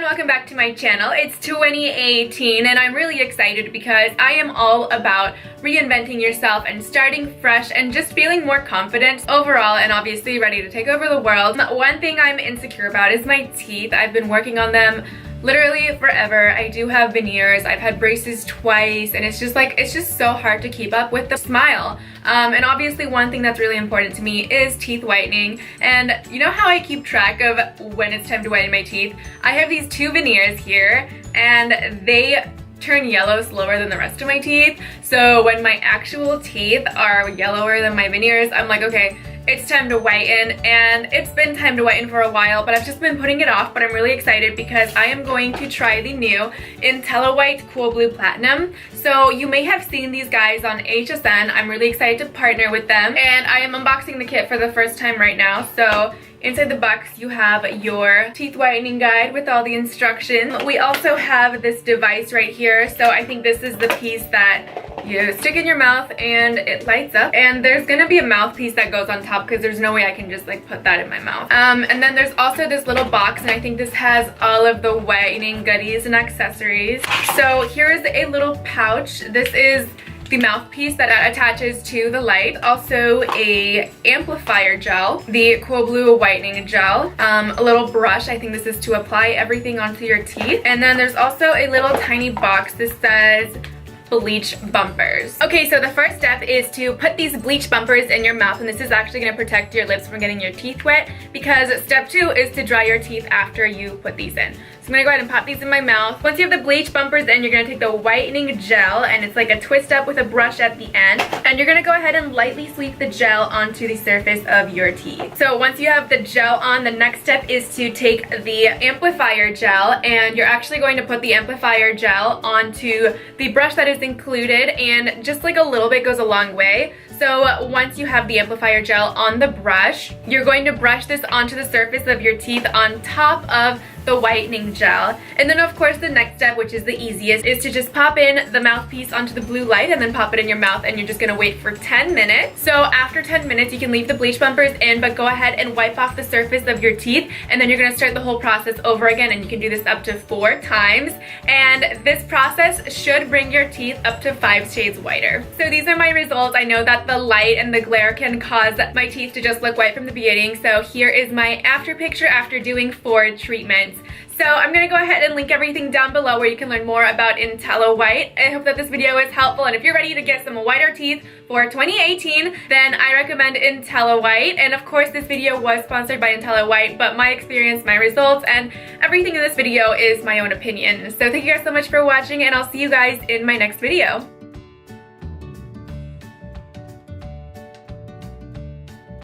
welcome back to my channel. It's 2018 and I'm really excited because I am all about reinventing yourself and starting fresh and just feeling more confident overall and obviously ready to take over the world. One thing I'm insecure about is my teeth. I've been working on them literally forever. I do have veneers. I've had braces twice and it's just so hard to keep up with the smile. And obviously one thing that's really important to me is teeth whitening. And you know how I keep track of when it's time to whiten my teeth? I have these two veneers here and they turn yellow slower than the rest of my teeth. So when my actual teeth are yellower than my veneers, I'm like, okay, it's time to whiten. And it's been time to whiten for a while, but I've just been putting it off. But I'm really excited because I am going to try the new Intelliwhite Coolblue Platinum. So you may have seen these guys on HSN. I'm really excited to partner with them, and I am unboxing the kit for the first time right now. So inside the box you have your teeth whitening guide with all the instructions. We also have this device right here. So I think this is the piece that you stick in your mouth and it lights up, and there's gonna be a mouthpiece that goes on top because there's no way I can just like put that in my mouth. And then there's also this little box, and I think this has all of the whitening goodies and accessories. So here's a little pouch. This is the mouthpiece that attaches to the light. Also a amplifier gel, the Coolblue whitening gel, a little brush. I think this is to apply everything onto your teeth. And then there's also a little tiny box. This says bleach bumpers. Okay, so the first step is to put these bleach bumpers in your mouth, and this is actually going to protect your lips from getting your teeth wet, because step 2 is to dry your teeth after you put these in. So I'm gonna go ahead and pop these in my mouth. Once you have the bleach bumpers in, you're gonna take the whitening gel, and it's like a twist up with a brush at the end, and you're gonna go ahead and lightly sweep the gel onto the surface of your teeth. So once you have the gel on, the next step is to take the amplifier gel, and you're actually going to put the amplifier gel onto the brush that is included, and just like a little bit goes a long way. So once you have the amplifier gel on the brush, you're going to brush this onto the surface of your teeth on top of the whitening gel. And then of course the next step, which is the easiest, is to just pop in the mouthpiece onto the blue light and then pop it in your mouth, and you're just gonna wait for 10 minutes. So after 10 minutes you can leave the bleach bumpers in, but go ahead and wipe off the surface of your teeth, and then you're gonna start the whole process over again, and you can do this up to 4 times. And this process should bring your teeth up to 5 shades whiter. So these are my results. I know that the light and the glare can cause my teeth to just look white from the beginning. So here is my after picture after doing 4 treatments. So I'm going to go ahead and link everything down below where you can learn more about Intelliwhite. I hope that this video is helpful, and if you're ready to get some whiter teeth for 2018, then I recommend Intelliwhite. And of course this video was sponsored by Intelliwhite, but my experience, my results, and everything in this video is my own opinion. So thank you guys so much for watching, and I'll see you guys in my next video.